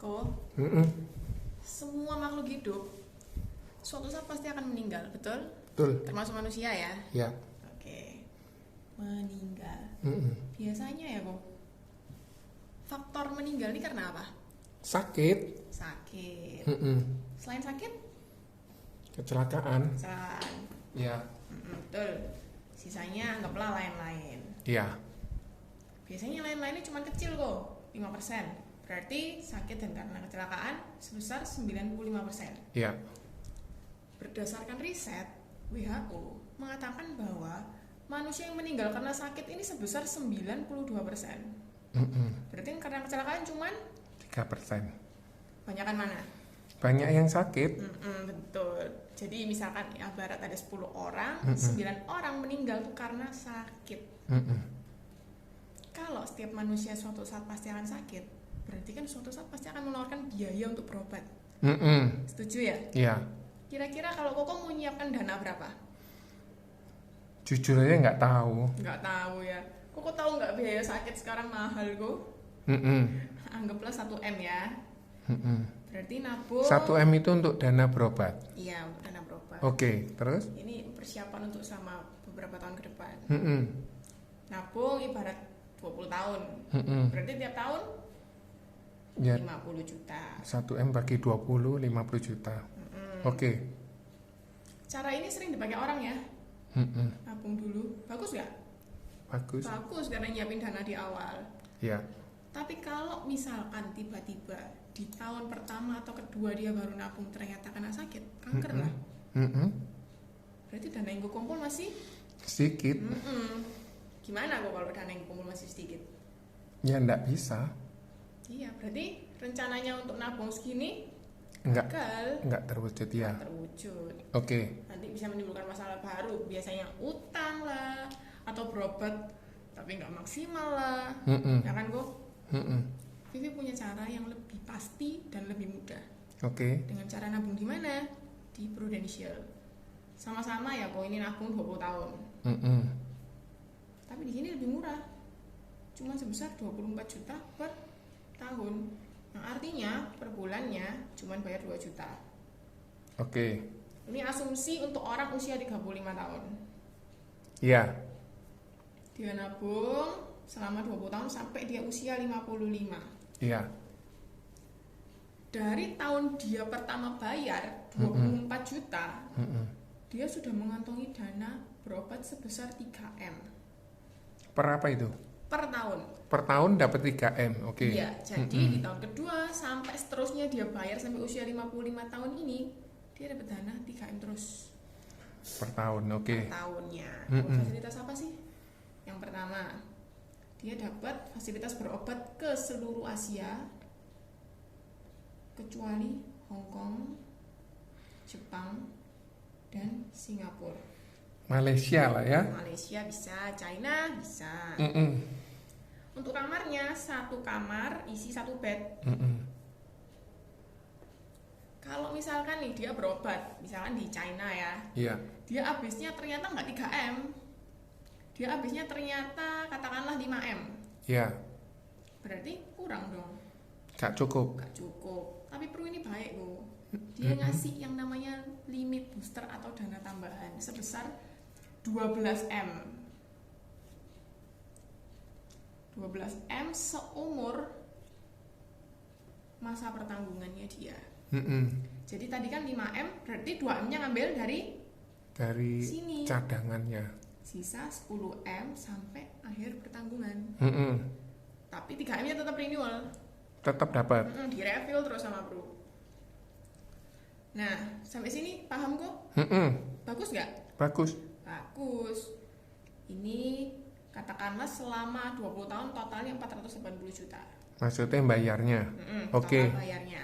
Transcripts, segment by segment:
Ko, Mm-mm. semua makhluk hidup suatu saat pasti akan meninggal, betul? Betul. Termasuk manusia ya. Ya. Oke. Meninggal. Mm-mm. Biasanya ya, Ko. Faktor meninggal ini karena apa? Sakit. Sakit. Mm-mm. Selain sakit, Kecelakaan. kecelakaan. Ya. Betul. Sisanya anggaplah lain-lain. Ya. Biasanya lain-lainnya cuma kecil kok, 5%. Berarti sakit dan karena kecelakaan sebesar 95%. Ya. Berdasarkan riset, WHO mengatakan bahwa manusia yang meninggal karena sakit ini sebesar 92%. Mm-mm. Berarti yang karena kecelakaan cuman 3%. banyakan mana? Banyak yang sakit. Betul. Jadi misalkan ya barat ada 10 orang, Mm-mm. 9 orang meninggal tuh karena sakit. Mm-mm. Kalau setiap manusia suatu saat pasti akan sakit, berarti kan suatu saat pasti akan mengeluarkan biaya untuk berobat. Mm-mm. Setuju ya? Ya. Kira-kira kalau Koko mau nyiapkan dana berapa? Jujur aja nggak tahu. Nggak tahu ya. Koko tahu nggak biaya sakit sekarang mahal kok? Mm-mm. Anggaplah 1M ya. Mm-mm. Berarti nabung 1M itu untuk dana berobat. Iya, untuk dana berobat. Oke, terus? Ini persiapan untuk selama beberapa tahun ke depan. Mm-mm. Nabung ibarat 20 tahun. Mm-mm. Berarti tiap tahun Ya, 50 juta. 1M bagi 20, 50 juta. Oke. Cara ini sering dipakai orang ya. Mm-mm. Nabung dulu. Bagus nggak? Bagus. Bagus karena nyiapin dana di awal. Ya. Tapi kalau misalkan tiba-tiba di tahun pertama atau kedua dia baru nabung ternyata kena sakit, kanker lah. Mm-mm. Berarti dana yang gue kumpul masih Sedikit. Gimana kok kalau dana yang gue kumpul masih sedikit? Ya nggak bisa. Iya, berarti rencananya untuk nabung segini Nggak gagal, terwujud ya. terwujud. Oke. Nanti bisa menimbulkan masalah baru, biasanya utang lah atau berobat tapi nggak maksimal lah. Ya kan kok? Mm-mm. Vivi punya cara yang lebih pasti dan lebih mudah. Oke. Dengan cara nabung di mana? Di Prudential. Sama-sama ya kok, ini nabung 20 tahun. Mm-mm. Tapi di sini lebih murah. Cuma sebesar 24 juta per tahun. Yang artinya per bulannya cuma bayar 2 juta. Oke. Ini asumsi untuk orang usia 35 tahun. Ya. Dia nabung selama 20 tahun sampai dia usia 55. Ya. Dari tahun dia pertama bayar 24 juta, Mm-mm. dia sudah mengantongi dana berobat sebesar 3M Per apa itu? per tahun. Per tahun dapat 3M. Oke. Iya, jadi di tahun kedua sampai seterusnya dia bayar sampai usia 55 tahun ini, dia dapat dana 3M terus Per tahun. Oke. per tahunnya. Fasilitas apa sih? Yang pertama, dia dapat fasilitas berobat ke seluruh Asia kecuali Hong Kong, Jepang, dan Singapura. Malaysia lah ya. Malaysia bisa, China bisa. Mm-mm. Untuk kamarnya, satu kamar isi satu bed. Mm-mm. Kalau misalkan nih dia berobat, misalkan di China ya, Iya. dia habisnya ternyata nggak 3M, dia habisnya ternyata katakanlah 5M, Iya. berarti kurang dong, Gak cukup. nggak cukup. Tapi Pru ini baik loh, dia ngasih yang namanya limit booster atau dana tambahan sebesar 12M. 12M seumur masa pertanggungannya dia. Mm-mm. Jadi tadi kan 5M, berarti 2M-nya ngambil dari Dari sini. cadangannya. Sisa 10M sampai akhir pertanggungan. Mm-mm. Tapi 3M-nya tetap renewal. Tetap dapat. Direfill terus sama Bro. Nah, sampai sini paham kok? Mm-mm. Bagus nggak? Bagus. Bagus. Ini katakanlah selama 20 tahun totalnya 480 juta. Maksudnya bayarnya. Oke. Total bayarnya.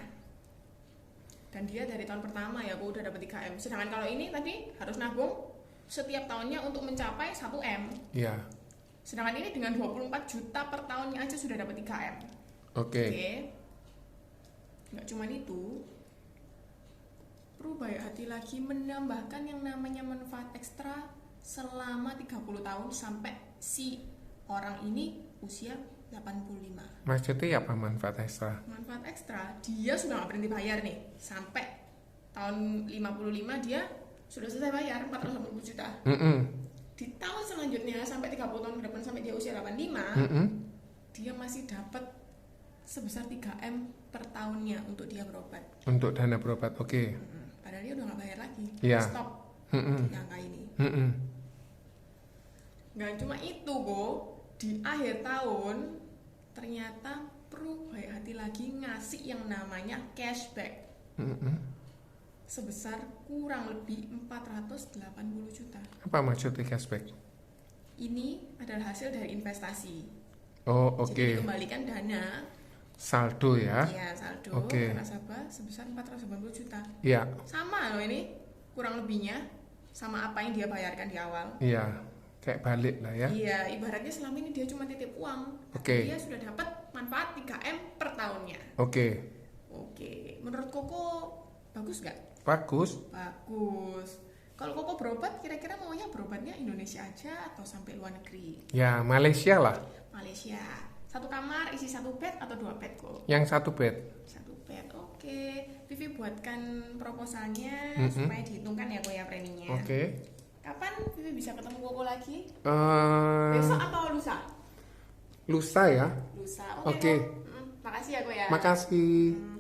Dan dia dari tahun pertama ya, aku udah dapat 3M. Sedangkan kalau ini tadi harus nabung setiap tahunnya untuk mencapai 1M. Iya. Sedangkan ini dengan 24 juta per tahunnya aja sudah dapat 3M. Oke. Nggak cuma itu, perlu baik hati lagi menambahkan yang namanya manfaat ekstra selama 30 tahun sampai si orang ini usia 85. Maksudnya apa manfaat ekstra? Manfaat ekstra, dia sudah nggak berhenti bayar nih sampai tahun 55 dia sudah selesai bayar 480 juta. Di tahun selanjutnya sampai 30 tahun ke depan sampai dia usia 85, dia masih dapat sebesar 3M per tahunnya untuk dia berobat. Untuk dana berobat, oke. Padahal dia udah nggak bayar lagi. Iya. Stop di angka ini. Nggak cuma itu, Go. Di akhir tahun ternyata Pru baik hati lagi ngasih yang namanya cashback sebesar kurang lebih 480 juta. Apa maksudnya cashback? Ini adalah hasil dari investasi. Oh, oke. Jadi dikembalikan dana. Saldo ya? Iya, saldo Oke. ke nasabah sebesar 480 juta. Iya. Sama loh ini, kurang lebihnya sama apa yang dia bayarkan di awal. Iya. Kayak balik lah ya. Iya, ibaratnya selama ini dia cuma titip uang. Oke. Dia sudah dapat manfaat 3M per tahunnya. Oke. Menurut Koko bagus nggak? Bagus. Bagus. Kalau Koko berobat, kira-kira maunya berobatnya Indonesia aja atau sampai luar negeri? Ya, Malaysia lah. Malaysia. Satu kamar isi satu bed atau 2 bed kok? Yang satu bed. Satu bed, oke. Vivi buatkan proposalnya supaya dihitungkan ya Kok ya preminya. Oke. Kapan Vivi bisa ketemu Koko lagi? Eh, Besok atau lusa? lusa ya. Lusa, Oke. Kok. Makasih ya Kok ya. Makasih.